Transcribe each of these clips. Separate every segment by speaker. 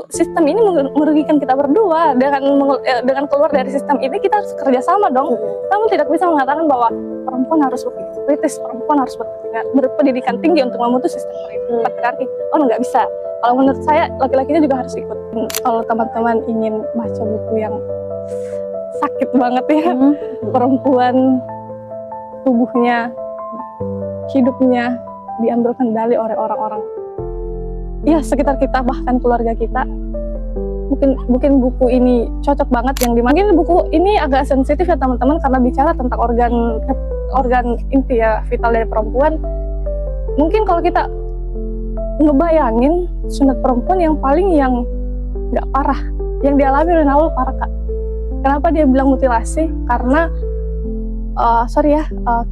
Speaker 1: sistem ini merugikan kita berdua. Dengan keluar dari sistem ini kita harus kerjasama dong. Kamu tidak bisa mengatakan bahwa perempuan harus berpikir kritis, perempuan harus berpendidikan tinggi untuk memutus sistem patriarki. Oh, nggak bisa. Kalau menurut saya laki-lakinya juga harus ikut. Kalau teman-teman ingin baca buku yang sakit banget ya, perempuan tubuhnya, hidupnya diambil kendali oleh orang-orang ya sekitar kita, bahkan keluarga kita. Mungkin buku ini cocok banget yang dimangin. Buku ini agak sensitif ya teman-teman, karena bicara tentang organ inti ya, vital dari perempuan. Mungkin kalau kita ngebayangin sunat perempuan yang nggak parah, yang dialami oleh Nawal parah kak. Kenapa dia bilang mutilasi? Karena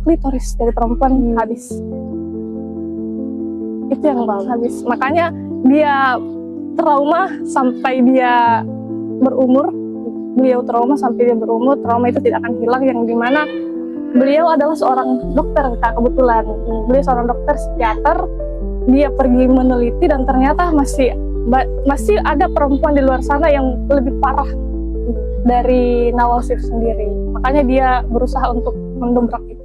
Speaker 1: klitoris dari perempuan habis. Itu yang habis. Makanya dia trauma sampai dia berumur. Beliau trauma sampai dia berumur. Trauma itu tidak akan hilang, yang dimana beliau adalah seorang dokter kak, kebetulan. Beliau seorang dokter psikiater. Dia pergi meneliti dan ternyata masih ada perempuan di luar sana yang lebih parah dari Nawal Shif sendiri. Makanya dia berusaha untuk mendobrak itu.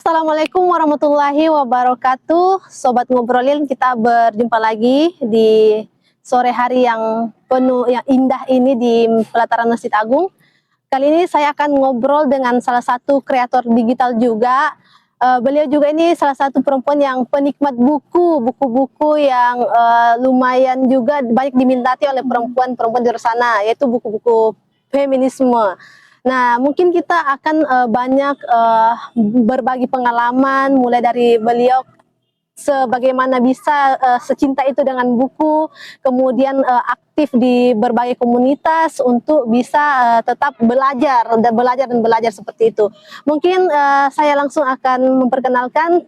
Speaker 2: Assalamualaikum warahmatullahi wabarakatuh. Sobat Ngobrolin, kita berjumpa lagi di sore hari yang penuh, yang indah ini di pelataran Masjid Agung. Kali ini saya akan ngobrol dengan salah satu kreator digital juga. Beliau juga ini salah satu perempuan yang penikmat buku-buku yang lumayan juga banyak diminati oleh perempuan-perempuan di luar sana, yaitu buku-buku feminisme. Nah, mungkin kita akan banyak berbagi pengalaman, mulai dari beliau sebagaimana bisa secinta itu dengan buku, kemudian aktif di berbagai komunitas untuk bisa tetap belajar seperti itu. Mungkin saya langsung akan memperkenalkan,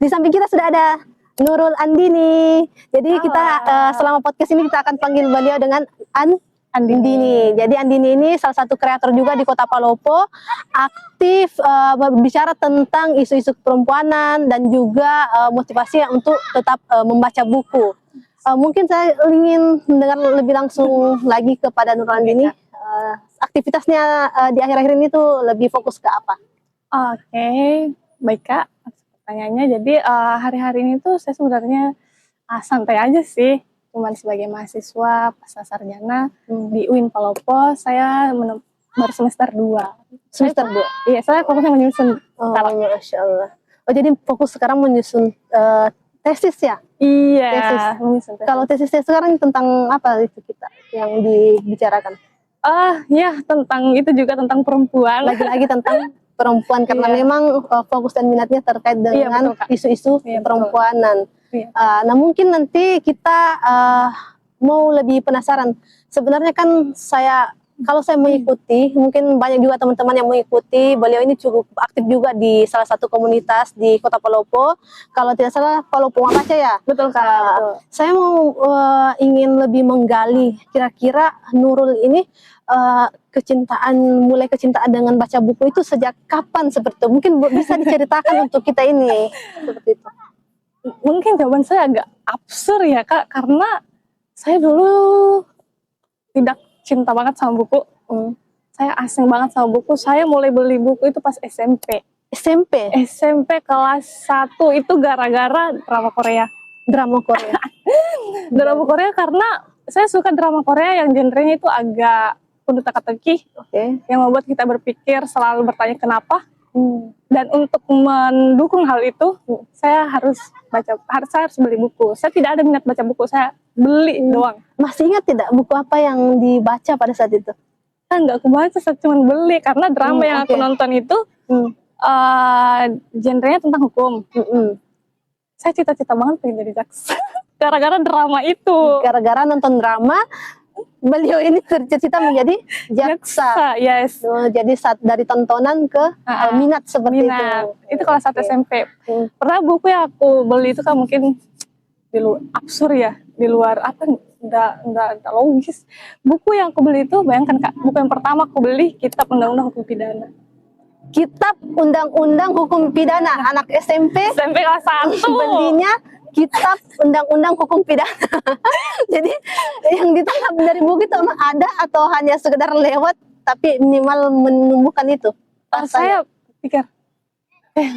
Speaker 2: di samping kita sudah ada Nurul Andini. Jadi kita selama podcast ini kita akan panggil beliau dengan Andini. Jadi Andini ini salah satu kreator juga di Kota Palopo, aktif berbicara tentang isu-isu perempuanan dan juga motivasi untuk tetap membaca buku. Mungkin saya ingin mendengar lebih langsung lagi kepada Nurul Andini. Aktivitasnya di akhir-akhir ini tuh lebih fokus ke apa?
Speaker 1: Oke, baik kak. Pertanyaannya, jadi hari-hari ini tuh saya sebenarnya santai aja sih. Cuman sebagai mahasiswa pasca sarjana di UIN Palopo, saya baru semester 2.
Speaker 2: Semester 2?
Speaker 1: Iya, saya fokusnya menyusun.
Speaker 2: Masya Allah. Oh, jadi fokus sekarang menyusun tesis ya?
Speaker 1: Iya,
Speaker 2: tesis. Kalau tesisnya sekarang tentang apa itu kita yang dibicarakan?
Speaker 1: Ya tentang itu juga, tentang perempuan.
Speaker 2: Lagi-lagi tentang perempuan, karena memang fokus dan minatnya terkait dengan isu-isu perempuanan. Nah, mungkin nanti kita mau lebih penasaran. Sebenarnya kan kalau saya mengikuti, mungkin banyak juga teman-teman yang mengikuti. Beliau ini cukup aktif juga di salah satu komunitas di Kota Palopo. Kalau tidak salah Palopo Mapaca ya.
Speaker 1: Betul kak. Betul.
Speaker 2: Saya mau ingin lebih menggali. Kira-kira Nurul ini mulai kecintaan dengan baca buku itu sejak kapan seperti itu? Mungkin bisa diceritakan untuk kita ini seperti itu.
Speaker 1: Mungkin jawaban saya agak absurd ya kak, karena saya dulu tidak cinta banget sama buku. Saya asing banget sama buku. Saya mulai beli buku itu pas SMP. SMP kelas 1 itu gara-gara drama Korea. Drama Korea karena saya suka drama Korea yang genrenya itu agak penuh teka-teki, yang membuat kita berpikir, selalu bertanya kenapa. Dan untuk mendukung hal itu, saya harus beli buku. Saya tidak ada minat baca buku, saya beli doang.
Speaker 2: Masih ingat tidak buku apa yang dibaca pada saat itu?
Speaker 1: Kan nggak kebaca, saya cuma beli karena drama yang aku nonton itu genrenya tentang hukum. Saya cita-cita banget pengen jadi jaksa. Gara-gara drama itu. Gara-gara nonton drama,
Speaker 2: Beliau ini tercita-cita menjadi jaksa.
Speaker 1: Yes.
Speaker 2: Jadi dari tontonan ke minat seperti itu.
Speaker 1: Itu kalau saat SMP. Pernah buku yang aku beli itu kan mungkin di luar absurd ya, di luar apa, nggak logis. Buku yang aku beli itu, bayangkan kak, buku yang pertama aku beli Kitab Undang-Undang Hukum Pidana.
Speaker 2: Kitab Undang-Undang Hukum Pidana, anak SMP
Speaker 1: kelas 1.
Speaker 2: Belinya kitab undang-undang hukum pidana. Jadi yang ditangkap dari buku itu emang ada atau hanya sekedar lewat tapi minimal menumbuhkan itu?
Speaker 1: Saya pikir,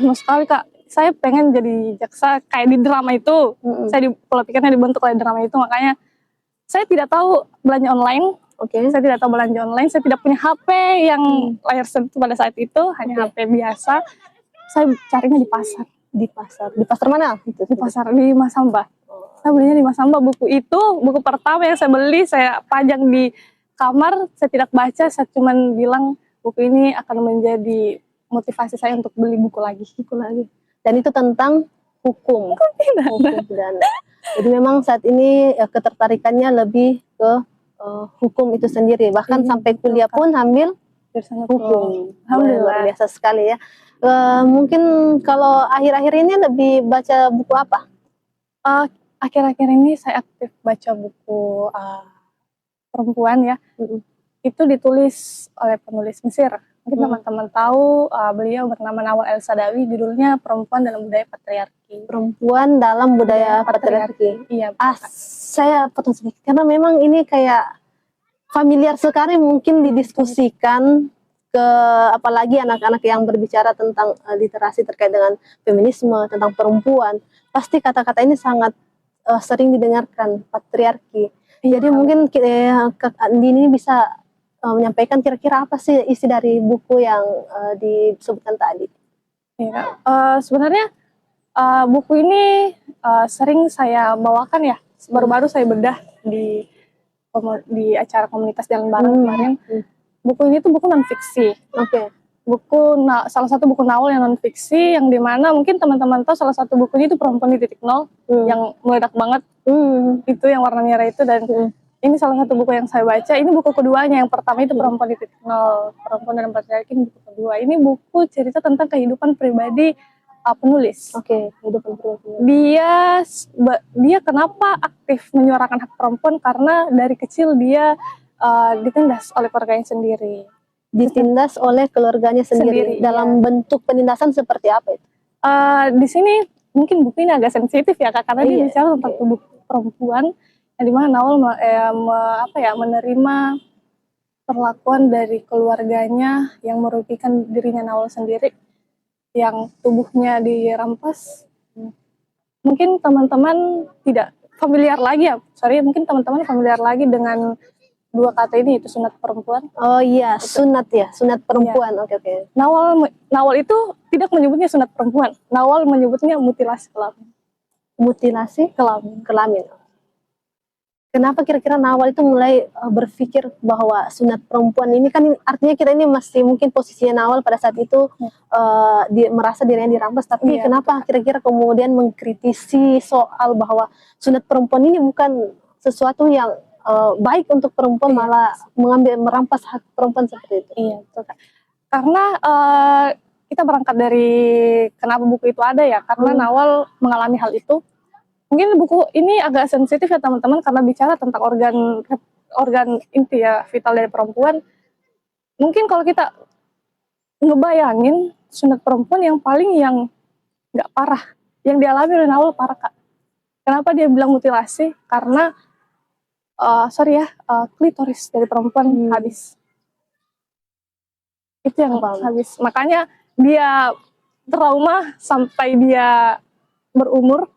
Speaker 1: mau sekali Kak, saya pengen jadi jaksa kayak di drama itu. Saya pola pikirnya dibentuk oleh drama itu, makanya saya tidak tahu belanja online. Saya tidak tahu belanja online, saya tidak punya HP yang layar sentuh pada saat itu, hanya HP biasa. Saya carinya di pasar.
Speaker 2: Di pasar mana?
Speaker 1: Di pasar, di Masamba. Saya belinya di Masamba. Buku itu, buku pertama yang saya beli, saya pajang di kamar, saya tidak baca, saya cuma bilang buku ini akan menjadi motivasi saya untuk beli buku lagi.
Speaker 2: Dan itu tentang hukum pidana. Jadi memang saat ini ketertarikannya lebih ke hukum itu sendiri. Bahkan sampai kuliah pun ambil hukum. Luar biasa sekali ya. Mungkin kalau akhir-akhir ini lebih baca buku apa?
Speaker 1: Akhir-akhir ini saya aktif baca buku perempuan ya. Itu ditulis oleh penulis Mesir. Mungkin teman-teman tahu, beliau bernama Nawal El Saadawi, judulnya Perempuan dalam Budaya Patriarki.
Speaker 2: Perempuan dalam Budaya Patriarki.
Speaker 1: Iya.
Speaker 2: Saya potong sedikit karena memang ini kayak familiar sekali, mungkin didiskusikan ke apalagi anak-anak yang berbicara tentang literasi terkait dengan feminisme, tentang perempuan. Pasti kata-kata ini sangat sering didengarkan, patriarki. Jadi mungkin Andi ini bisa menyampaikan kira-kira apa sih isi dari buku yang disebutkan tadi?
Speaker 1: Ya, sebenarnya buku ini sering saya bawakan ya. Baru-baru saya bedah di acara komunitas Jalan Bareng kemarin. Buku ini tuh buku non fiksi. Salah satu buku novel yang non fiksi, yang dimana mungkin teman-teman tahu salah satu bukunya itu Perempuan di Titik Nol yang meledak banget. Itu yang warna merah itu, dan ini salah satu buku yang saya baca. Ini buku keduanya. Yang pertama itu Perempuan di Titik Nol, Perempuan dalam Patriarki. Ini buku kedua. Ini buku cerita tentang kehidupan pribadi penulis.
Speaker 2: Kehidupan pribadi.
Speaker 1: Dia kenapa aktif menyuarakan hak perempuan, karena dari kecil dia ditindas oleh keluarganya sendiri.
Speaker 2: Ditindas oleh keluarganya sendiri. Dalam bentuk penindasan seperti apa itu?
Speaker 1: Di sini mungkin buku ini agak sensitif ya Kak, karena dia bicara tentang tubuh perempuan, yang dimana Nawal menerima perlakuan dari keluarganya yang merugikan dirinya Nawal sendiri, yang tubuhnya dirampas. Mungkin teman-teman tidak familiar lagi ya, mungkin teman-teman familiar lagi dengan dua kata ini, itu sunat perempuan.
Speaker 2: Sunat ya, sunat perempuan. Oke.
Speaker 1: Nawal itu tidak menyebutnya sunat perempuan, Nawal menyebutnya mutilasi kelamin.
Speaker 2: Mutilasi kelamin. Kenapa kira-kira Nawal itu mulai berpikir bahwa sunat perempuan ini, kan artinya kita ini masih mungkin posisinya Nawal pada saat itu merasa dirinya dirampas, tapi kenapa kira-kira kemudian mengkritisi soal bahwa sunat perempuan ini bukan sesuatu yang baik untuk perempuan, malah merampas hak perempuan seperti itu?
Speaker 1: Karena kita berangkat dari kenapa buku itu ada ya, karena Nawal mengalami hal itu. Mungkin buku ini agak sensitif ya teman-teman, karena bicara tentang organ inti ya, vital dari perempuan. Mungkin kalau kita ngebayangin sunat perempuan yang paling yang nggak parah, yang dialami oleh Nawal parah Kak. Kenapa dia bilang mutilasi? Karena klitoris dari perempuan habis. Itu yang habis. Makanya dia trauma sampai dia berumur.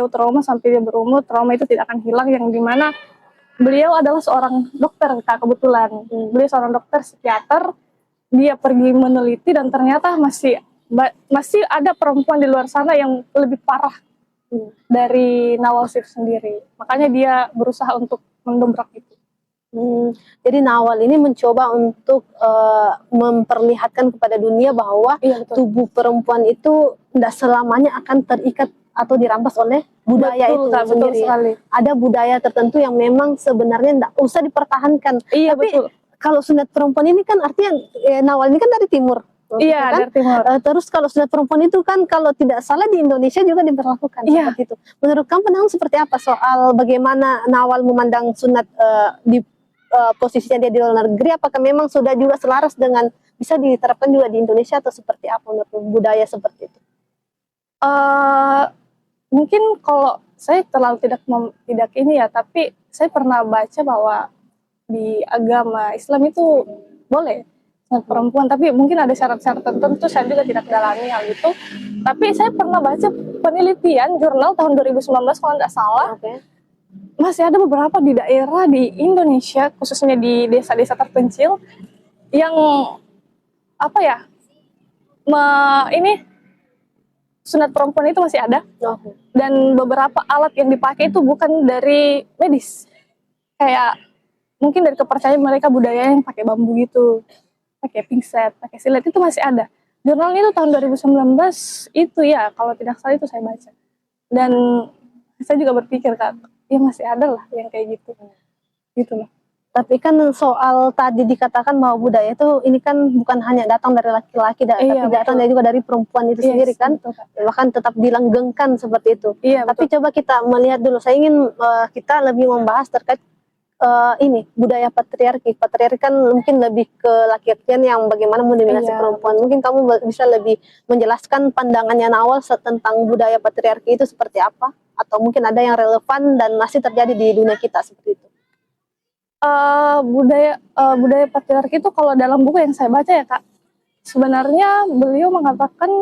Speaker 1: Trauma itu tidak akan hilang, yang dimana beliau adalah seorang dokter Kak, kebetulan. Beliau seorang dokter psikiater. Dia pergi meneliti dan ternyata masih ada perempuan di luar sana yang lebih parah dari Nawal sendiri. Makanya dia berusaha untuk mendobrak itu.
Speaker 2: Jadi Nawal ini mencoba untuk memperlihatkan kepada dunia bahwa tubuh perempuan itu tidak selamanya akan terikat atau dirampas oleh budaya itu sendiri. Ada budaya tertentu yang memang sebenarnya tidak usah dipertahankan. Tapi kalau sunat perempuan ini kan artinya Nawal ini kan dari timur.
Speaker 1: Dari timur.
Speaker 2: Terus kalau sunat perempuan itu kan kalau tidak salah di Indonesia juga diberlakukan seperti itu. Menurut kamu pandangan seperti apa soal bagaimana Nawal memandang sunat di posisinya dia di luar negeri? Apakah memang sudah juga selaras dengan bisa diterapkan juga di Indonesia, atau seperti apa menurut budaya seperti itu?
Speaker 1: Mungkin kalau saya terlalu tidak ini ya, tapi saya pernah baca bahwa di agama Islam itu boleh sunat perempuan, tapi mungkin ada syarat-syarat tertentu. Saya juga tidak dalami hal itu. Tapi saya pernah baca penelitian jurnal tahun 2019 kalau tidak salah, masih ada beberapa di daerah di Indonesia, khususnya di desa-desa terpencil, yang apa ya, ini sunat perempuan itu masih ada. Dan beberapa alat yang dipakai itu bukan dari medis, kayak mungkin dari kepercayaan mereka, budaya yang pakai bambu gitu, pakai pingset, pakai silet, itu masih ada. Jurnalnya itu tahun 2019 itu ya, kalau tidak salah itu saya baca. Dan saya juga berpikir Kak, ya masih ada lah yang kayak gitu. Gitu loh.
Speaker 2: Tapi kan soal tadi dikatakan bahwa budaya itu ini kan bukan hanya datang dari laki-laki, tapi datang juga dari perempuan itu sendiri kan,
Speaker 1: betul,
Speaker 2: bahkan tetap dilanggengkan seperti itu. Tapi coba kita melihat dulu, saya ingin kita lebih membahas terkait ini budaya patriarki. Patriarki kan mungkin lebih ke laki-lakian yang bagaimana mendominasi perempuan. Mungkin kamu bisa lebih menjelaskan pandangannya Nawal tentang budaya patriarki itu seperti apa, atau mungkin ada yang relevan dan masih terjadi di dunia kita seperti itu.
Speaker 1: Budaya patriarki itu kalau dalam buku yang saya baca ya Kak, sebenarnya beliau mengatakan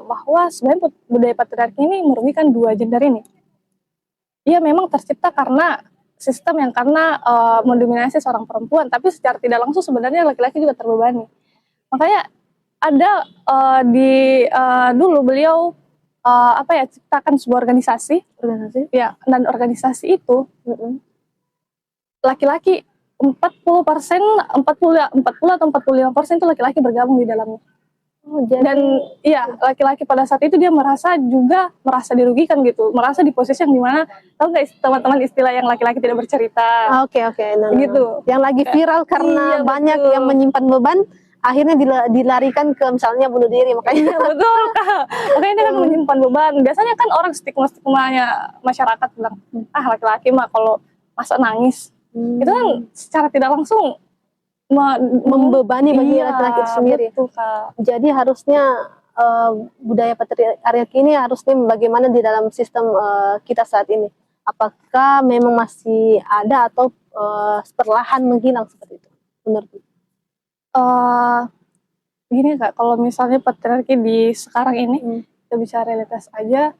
Speaker 1: bahwa sebenarnya budaya patriarki ini merugikan dua gender ini. Ia memang tercipta karena sistem yang mendominasi seorang perempuan, tapi secara tidak langsung sebenarnya laki-laki juga terbebani. Makanya ada dulu beliau ciptakan sebuah organisasi ya, dan organisasi itu laki-laki 40% atau 45% itu laki-laki bergabung di dalamnya. Dan iya, laki-laki pada saat itu dia merasa dirugikan gitu, merasa di posisi yang dimana, tahu nggak teman-teman istilah yang laki-laki tidak bercerita.
Speaker 2: Oke.
Speaker 1: Gitu.
Speaker 2: Yang lagi viral karena banyak yang menyimpan beban, akhirnya dilarikan ke misalnya bunuh diri, makanya.
Speaker 1: Betul Kak. Makanya dia kan menyimpan beban. Biasanya kan orang stigma-stigmanya masyarakat bilang, laki-laki mah kalau masa nangis. Itu kan secara tidak langsung
Speaker 2: membebani bagi laki-laki itu sendiri.
Speaker 1: Betul, Kak.
Speaker 2: Jadi harusnya budaya patriarki ini harusnya bagaimana di dalam sistem kita saat ini? Apakah memang masih ada atau perlahan menghilang seperti itu? Menurut
Speaker 1: gini Kak, kalau misalnya patriarki di sekarang ini, kita bicara realitas aja,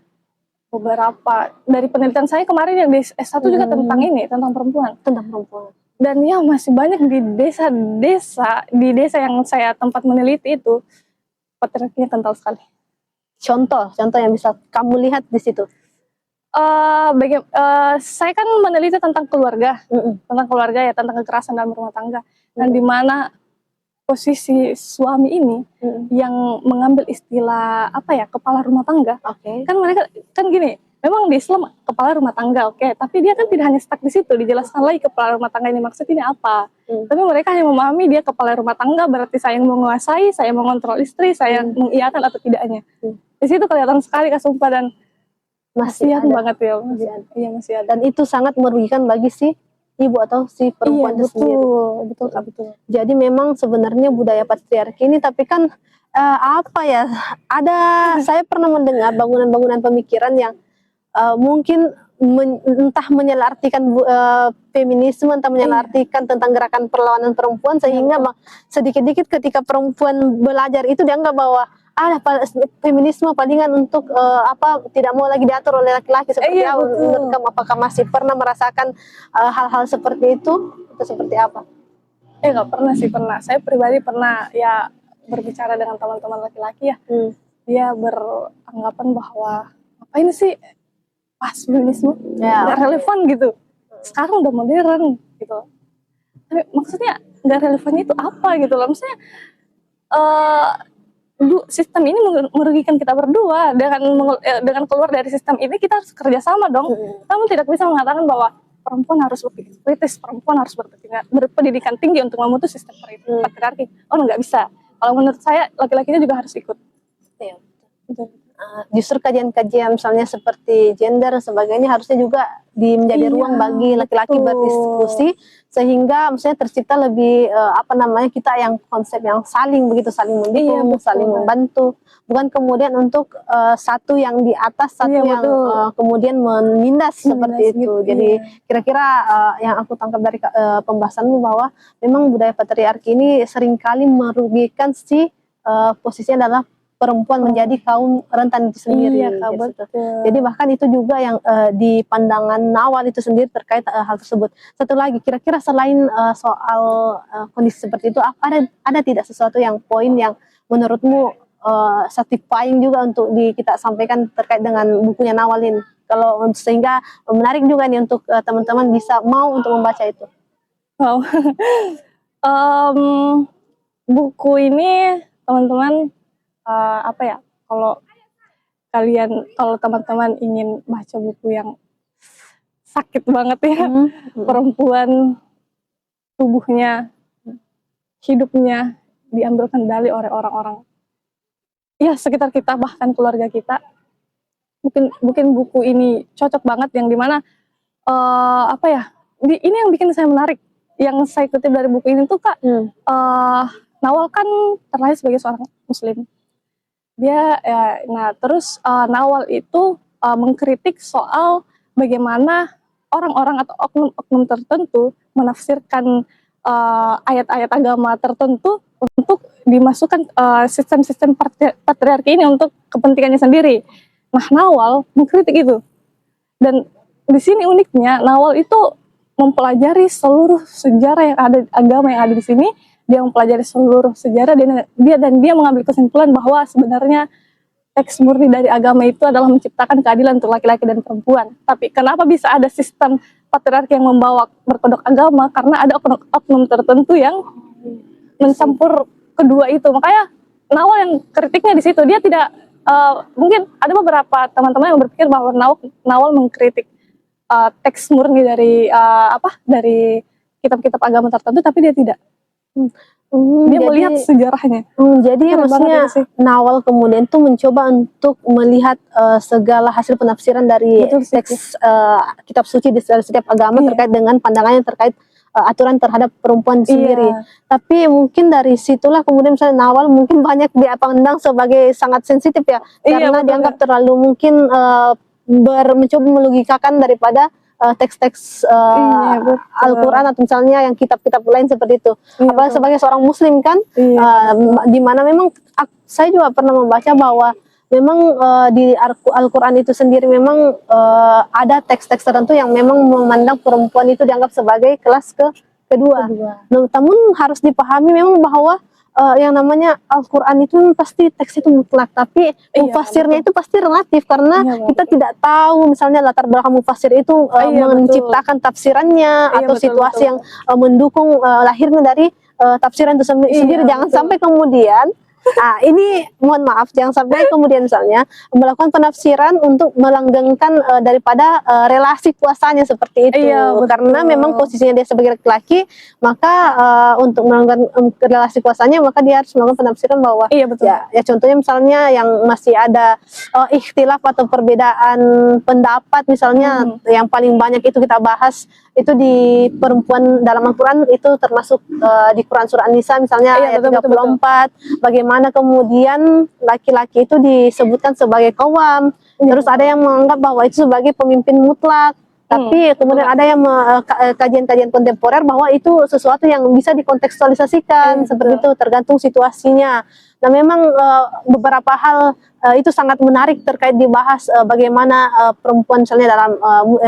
Speaker 1: beberapa dari penelitian saya kemarin yang di S1 juga tentang perempuan. Dan ya masih banyak di desa yang saya tempat meneliti itu patriarkinya kental sekali.
Speaker 2: Contoh yang bisa kamu lihat di situ.
Speaker 1: Saya kan meneliti tentang keluarga, tentang kekerasan dalam rumah tangga, dan di mana posisi suami ini yang mengambil istilah kepala rumah tangga. Kan mereka kan gini, memang di Islam kepala rumah tangga, tapi dia kan tidak hanya stuck di situ, dijelaskan lagi kepala rumah tangga ini maksud ini apa. Tapi mereka hanya memahami dia kepala rumah tangga berarti saya yang menguasai, saya mengontrol istri, saya mengiyakan atau tidaknya. Di situ kelihatan sekali kasumpah dan
Speaker 2: masih
Speaker 1: banget ya. Masih ada.
Speaker 2: Dan itu sangat merugikan bagi si ibu atau si perempuan itu sendiri.
Speaker 1: Betul.
Speaker 2: Jadi memang sebenarnya budaya patriarki ini, tapi kan saya pernah mendengar bangunan-bangunan pemikiran yang mungkin entah menyalartikan feminisme, entah menyalartikan tentang gerakan perlawanan perempuan, sehingga sedikit-sedikit ketika perempuan belajar itu dianggap bahwa feminisme palingan untuk tidak mau lagi diatur oleh laki-laki seperti apa. Menurut kamu, apakah masih pernah merasakan hal-hal seperti itu atau seperti apa?
Speaker 1: Nggak pernah sih. Saya pribadi pernah ya berbicara dengan teman-teman laki-laki ya. Dia beranggapan bahwa apa ini sih pas feminisme nggak relevan gitu. Sekarang udah modern gitu. Tapi maksudnya nggak relevan itu apa gitu loh. Maksudnya sistem ini merugikan kita berdua. Dengan keluar dari sistem ini kita harus kerjasama dong. Kamu tidak bisa mengatakan bahwa perempuan harus lebih kritis, perempuan harus berpendidikan tinggi untuk memutus sistem patriarki. Nggak bisa. Kalau menurut saya laki-lakinya juga harus ikut.
Speaker 2: Betul. justru kajian-kajian misalnya seperti gender dan sebagainya harusnya juga menjadi ruang bagi laki-laki berdiskusi, sehingga maksudnya tercipta lebih kita yang konsep yang saling mendukung, saling membantu, bukan kemudian untuk satu yang di atas, satu yang kemudian menindas seperti itu. Jadi kira-kira yang aku tangkap dari pembahasanmu bahwa memang budaya patriarki ini seringkali merugikan posisinya adalah perempuan menjadi kaum rentan itu sendiri. Gitu. Jadi bahkan itu juga yang di pandangan Nawal itu sendiri terkait hal tersebut. Satu lagi, kira-kira selain soal kondisi seperti itu, ada tidak sesuatu yang poin yang menurutmu satisfying juga untuk kita sampaikan terkait dengan bukunya Nawal ini? Kalau sehingga menarik juga nih untuk teman-teman bisa mau untuk membaca itu.
Speaker 1: Wow. Buku ini teman-teman kalau teman-teman ingin baca buku yang sakit banget ya, perempuan tubuhnya, hidupnya diambil kendali oleh orang-orang ya sekitar kita, bahkan keluarga kita, mungkin buku ini cocok banget, yang dimana ini yang bikin saya menarik, yang saya kutip dari buku ini tuh Kak. Nawal kan terlahir sebagai seorang muslim. Terus Nawal itu mengkritik soal bagaimana orang-orang atau oknum-oknum tertentu menafsirkan ayat-ayat agama tertentu untuk dimasukkan sistem-sistem patriarki ini untuk kepentingannya sendiri. Nah, Nawal mengkritik itu. Dan di sini uniknya, Nawal itu mempelajari seluruh sejarah yang ada, agama yang ada di sini. Dia mempelajari seluruh sejarah dan dia mengambil kesimpulan bahwa sebenarnya teks murni dari agama itu adalah menciptakan keadilan untuk laki-laki dan perempuan. Tapi kenapa bisa ada sistem patriarki yang membawa berkedok agama? Karena ada oknum tertentu yang mencampur kedua itu. Makanya Nawal yang kritiknya di situ, dia tidak mungkin ada beberapa teman-teman yang berpikir bahwa Nawal mengkritik teks murni dari dari kitab-kitab agama tertentu, tapi dia tidak. Dia melihat sejarahnya.
Speaker 2: Jadi maksudnya Nawal kemudian tuh mencoba untuk melihat segala hasil penafsiran dari teks kitab suci di setiap agama terkait dengan pandangannya terkait aturan terhadap perempuan sendiri. Tapi mungkin dari situlah kemudian misalnya Nawal mungkin banyak dipandang sebagai sangat sensitif ya, karena dianggap terlalu mungkin mencoba melogikakan daripada teks-teks Al-Quran atau misalnya yang kitab-kitab lain seperti itu. Apalagi sebagai seorang muslim kan, di mana memang saya juga pernah membaca bahwa memang di Al-Quran itu sendiri memang ada teks-teks tertentu yang memang memandang perempuan itu dianggap sebagai kelas kedua. Namun harus dipahami memang bahwa yang namanya Al-Quran itu pasti teks itu mutlak, tapi mufasirnya itu pasti relatif, karena kita tidak tahu misalnya latar belakang mufasir itu menciptakan tafsirannya atau situasi yang mendukung lahirnya dari tafsiran itu sendiri. Jangan sampai kemudian ini mohon maaf, jangan sampai kemudian misalnya melakukan penafsiran untuk melanggengkan daripada relasi kuasanya seperti itu. Karena memang posisinya dia sebagai laki-laki, maka untuk melanggengkan relasi kuasanya maka dia harus melakukan penafsiran bahwa ya contohnya misalnya yang masih ada ikhtilaf atau perbedaan pendapat misalnya, yang paling banyak itu kita bahas itu di perempuan dalam Al-Quran, itu termasuk di Quran surah An-Nisa misalnya ayat 34, bagaimana kemudian laki-laki itu disebutkan sebagai qawwam, terus ada yang menganggap bahwa itu sebagai pemimpin mutlak, tapi kemudian ada yang kajian-kajian kontemporer bahwa itu sesuatu yang bisa dikontekstualisasikan seperti itu, tergantung situasinya. Nah memang beberapa hal itu sangat menarik terkait dibahas bagaimana perempuan misalnya dalam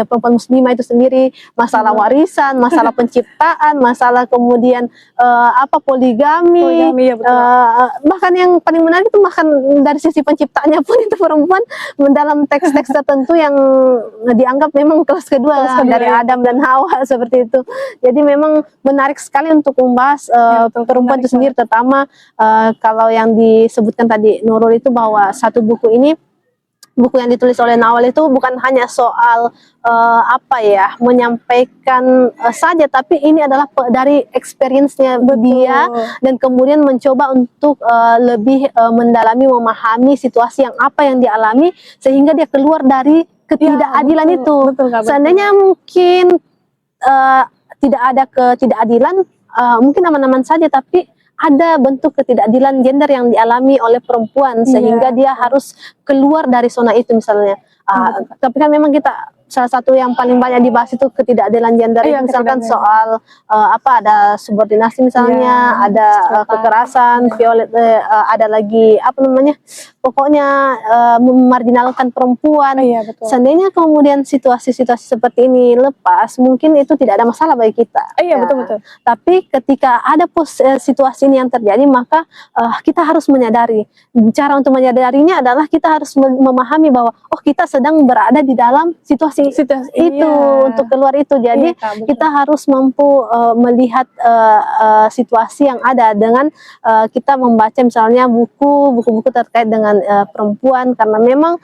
Speaker 2: perempuan muslimah itu sendiri, masalah warisan, masalah penciptaan, masalah kemudian poligami, bahkan yang paling menarik itu bahkan dari sisi penciptanya pun itu perempuan dalam teks-teks tertentu yang dianggap memang kelas kedua dari Adam dan Hawa seperti itu. Jadi memang menarik sekali untuk membahas perempuan itu sendiri, terutama kalau yang disebutkan tadi Nurul itu bahwa satu buku ini buku yang ditulis oleh Nawal itu bukan hanya soal apa ya, menyampaikan saja, tapi ini adalah dari experience-nya dia, dan kemudian mencoba untuk lebih mendalami, memahami situasi yang apa yang dialami sehingga dia keluar dari ketidakadilan itu.
Speaker 1: Betul, Kak, betul.
Speaker 2: Seandainya mungkin tidak ada ketidakadilan, mungkin aman-aman saja, tapi ada bentuk ketidakadilan gender yang dialami oleh perempuan sehingga dia harus keluar dari zona itu misalnya. Tapi kan memang kita salah satu yang paling banyak dibahas itu ketidakadilan gender, misalkan soal apa, ada subordinasi misalnya, ada kekerasan, ada lagi apa namanya, pokoknya memarginalkan perempuan. Seandainya kemudian situasi-situasi seperti ini lepas, mungkin itu tidak ada masalah bagi kita.
Speaker 1: Betul.
Speaker 2: Tapi ketika ada situasi ini yang terjadi, maka kita harus menyadari. Cara untuk menyadarinya adalah kita harus memahami bahwa oh, kita sedang berada di dalam situasi itu, untuk keluar itu. Jadi kita harus mampu melihat situasi yang ada dengan kita membaca misalnya buku-buku terkait dengan perempuan, karena memang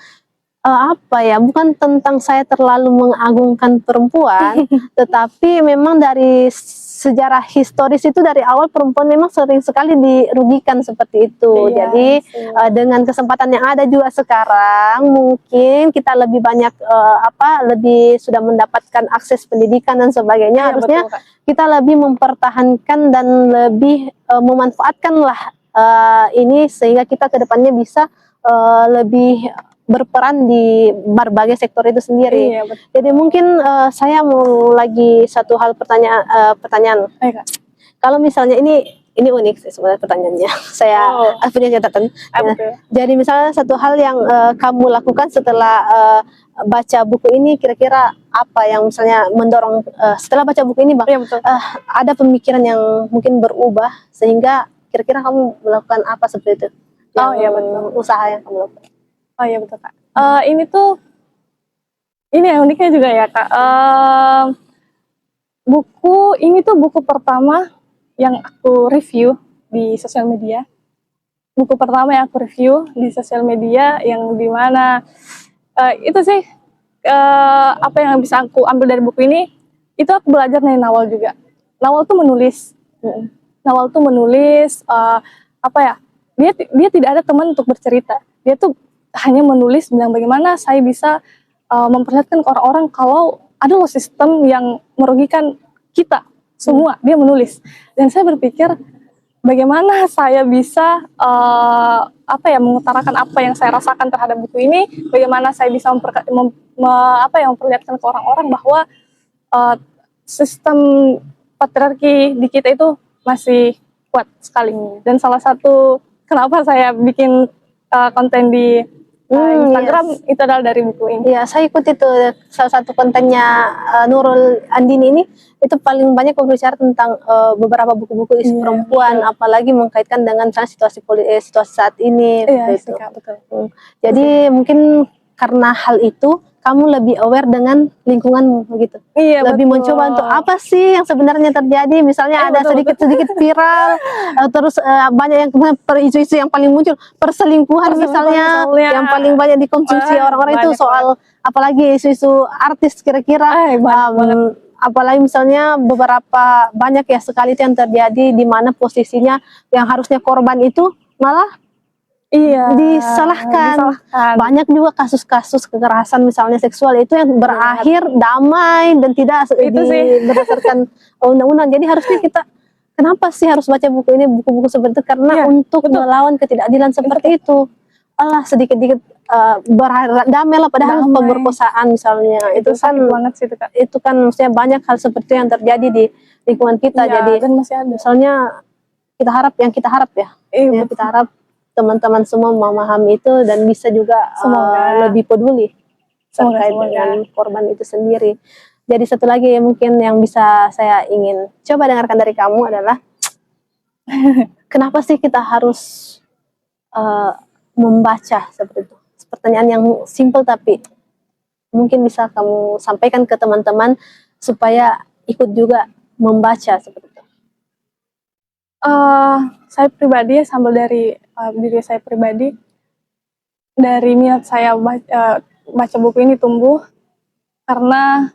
Speaker 2: apa ya, bukan tentang saya terlalu mengagungkan perempuan, tetapi memang dari sejarah historis itu dari awal perempuan memang sering sekali dirugikan seperti itu. Jadi dengan kesempatan yang ada juga sekarang, mungkin kita lebih banyak lebih sudah mendapatkan akses pendidikan dan sebagainya. Harusnya kita lebih mempertahankan dan lebih memanfaatkanlah ini sehingga kita kedepannya bisa lebih berperan di berbagai sektor itu sendiri. Jadi mungkin saya mau lagi satu hal pertanyaan. Kalau misalnya ini unik sih sebenarnya pertanyaannya. Saya punya catatan. Jadi misalnya satu hal yang kamu lakukan setelah baca buku ini, kira-kira apa yang misalnya mendorong setelah baca buku ini, Bang? Ada pemikiran yang mungkin berubah sehingga kira-kira kamu melakukan apa seperti itu? Usaha yang kamu lakukan.
Speaker 1: Oh iya betul, Kak. Ini yang uniknya juga ya, Kak. Buku ini tuh buku pertama yang aku review di sosial media. Buku pertama yang aku review di sosial media, yang dimana itu sih apa yang bisa aku ambil dari buku ini, itu aku belajar dari Nawal juga. Nawal tuh menulis apa ya, dia tidak ada teman untuk bercerita. Dia tuh hanya menulis bilang bagaimana saya bisa memperlihatkan ke orang-orang kalau ada loh sistem yang merugikan kita semua. Dia menulis, dan saya berpikir bagaimana saya bisa mengutarakan apa yang saya rasakan terhadap buku ini, bagaimana saya bisa memperlihatkan ke orang-orang bahwa sistem patriarki di kita itu masih kuat sekali. Dan salah satu kenapa saya bikin konten di Instagram itu adalah dari buku ini.
Speaker 2: Iya, saya ikut itu salah satu kontennya Nurul Andini ini, itu paling banyak berbicara tentang beberapa buku-buku isu perempuan, apalagi mengkaitkan dengan situasi saat ini.
Speaker 1: Betul.
Speaker 2: Jadi mungkin karena hal itu kamu lebih aware dengan lingkunganmu begitu. Lebih mencoba untuk apa sih yang sebenarnya terjadi. Misalnya ada sedikit-sedikit viral, terus banyak yang isu-isu yang paling muncul, perselingkuhan misalnya, yang paling banyak dikonsumsi orang-orang itu soal, apalagi isu-isu artis kira-kira. Apalagi misalnya beberapa banyak ya sekali itu yang terjadi di mana posisinya yang harusnya korban itu malah disalahkan. Banyak juga kasus-kasus kekerasan misalnya seksual itu yang berakhir damai dan tidak berdasarkan undang-undang. Jadi harusnya kita, kenapa sih harus baca buku ini, buku-buku seperti itu? Karena untuk melawan ketidakadilan seperti itu. Sedikit-sedikit damai lah, padahal pemerkosaan misalnya itu kan
Speaker 1: banget sih, Kak.
Speaker 2: Itu kan maksudnya banyak hal seperti itu yang terjadi di lingkungan kita. Jadi
Speaker 1: dan masih ada.
Speaker 2: Misalnya kita harap kita harap teman-teman semua memahami itu dan bisa juga lebih peduli terkait dengan korban itu sendiri. Jadi satu lagi mungkin yang bisa saya ingin coba dengarkan dari kamu adalah kenapa sih kita harus membaca seperti itu? Pertanyaan yang simple tapi mungkin bisa kamu sampaikan ke teman-teman supaya ikut juga membaca seperti itu.
Speaker 1: Saya pribadi, sambil dari diri saya pribadi, dari minat saya baca buku ini tumbuh karena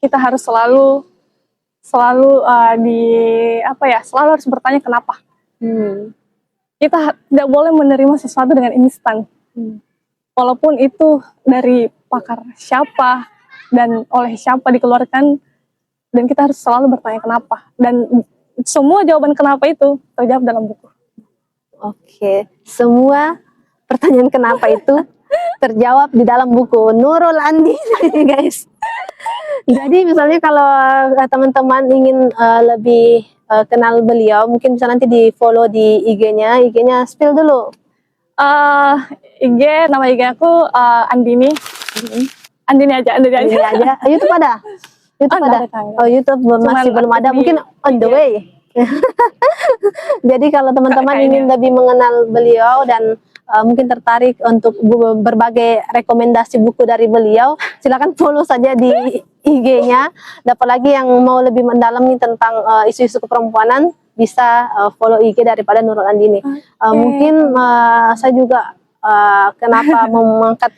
Speaker 1: kita harus selalu selalu harus bertanya kenapa. Kita tidak boleh menerima sesuatu dengan instan. Walaupun itu dari pakar siapa dan oleh siapa dikeluarkan, dan kita harus selalu bertanya kenapa. Dan semua jawaban kenapa itu terjawab dalam buku.
Speaker 2: Oke, semua pertanyaan kenapa itu terjawab di dalam buku Nurul Andini, guys. Jadi misalnya kalau teman-teman ingin lebih kenal beliau, mungkin bisa nanti di follow di IG-nya. IG-nya spill dulu.
Speaker 1: Nama IG aku Andini. Andini aja.
Speaker 2: YouTube ada? YouTube ada? Oh, YouTube masih belum ada. Mungkin on the way. Jadi kalau teman-teman ingin lebih mengenal beliau dan mungkin tertarik untuk berbagai rekomendasi buku dari beliau, silakan follow saja di IG-nya. Dapat lagi yang mau lebih mendalami tentang isu-isu keperempuanan, bisa follow IG daripada Nurul Andini. Mungkin saya juga kenapa mengangkat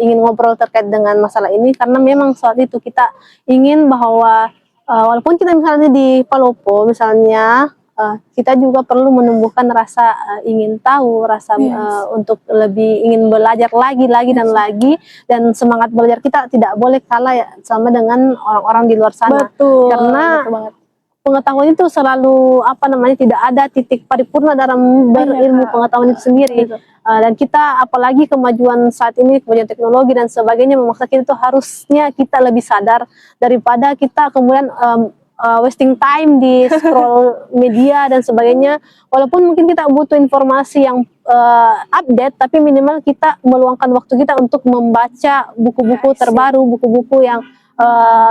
Speaker 2: ingin ngobrol terkait dengan masalah ini, karena memang saat itu kita ingin bahwa walaupun kita misalnya di Palopo misalnya, kita juga perlu menumbuhkan rasa ingin tahu, rasa untuk lebih ingin belajar lagi dan lagi, dan semangat belajar kita tidak boleh kalah ya sama dengan orang-orang di luar sana.
Speaker 1: Betul,
Speaker 2: karena
Speaker 1: betul banget.
Speaker 2: Pengetahuan itu selalu tidak ada titik paripurna dalam berilmu pengetahuan itu sendiri. Dan kita apalagi kemajuan saat ini, kemajuan teknologi dan sebagainya memaksa kita itu harusnya kita lebih sadar daripada kita kemudian wasting time di scroll media dan sebagainya. Walaupun mungkin kita butuh informasi yang update, tapi minimal kita meluangkan waktu kita untuk membaca buku-buku terbaru, buku-buku yang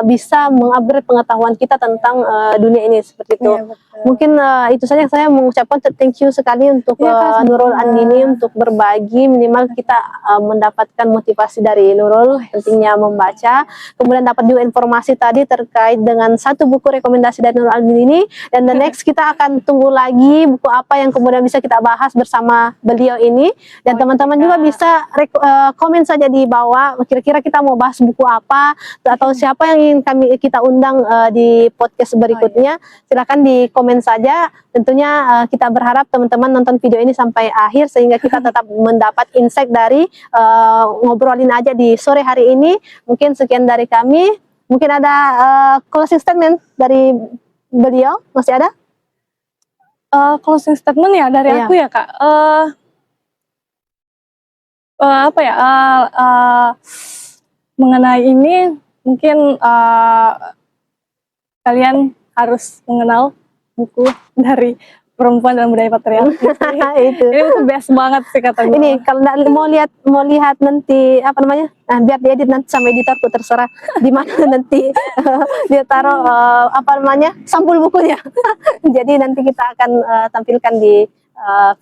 Speaker 2: bisa mengupgrade pengetahuan kita tentang dunia ini, seperti itu. Mungkin itu saja saya mengucapkan thank you sekali untuk Nurul Andini untuk berbagi. Minimal kita mendapatkan motivasi dari Nurul, pentingnya membaca. Kemudian dapat juga informasi tadi terkait dengan satu buku rekomendasi dari Nurul Andini. Dan the next kita akan tunggu lagi buku apa yang kemudian bisa kita bahas bersama beliau ini. Dan teman-teman juga bisa komen saja di bawah, kira-kira kita mau bahas buku apa atau siapa yang ingin kita undang di podcast berikutnya. Silakan di komen saja. Tentunya kita berharap teman-teman nonton video ini sampai akhir sehingga kita tetap mendapat insight dari ngobrolin aja di sore hari ini. Mungkin sekian dari kami. Mungkin ada closing statement dari beliau, masih ada?
Speaker 1: Closing statement ya dari aku ya Kak. Mengenai ini mungkin kalian harus mengenal buku dari perempuan dan budaya patriarki. Itu best banget sih kata gue.
Speaker 2: Ini kalau mau lihat nanti biar diedit nanti sama editorku, terserah di mana nanti dia taruh sampul bukunya. Jadi nanti kita akan tampilkan di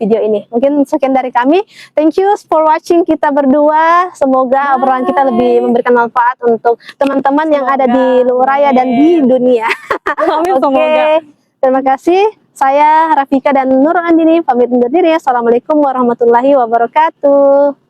Speaker 2: video ini. Mungkin sekian dari kami. Thank you for watching kita berdua. Semoga obrolan kita lebih memberikan manfaat untuk teman-teman yang ada di luar raya dan di dunia. Oke. Terima kasih. Saya Rafika dan Nurul Andini pamit undur diri. Assalamualaikum warahmatullahi wabarakatuh.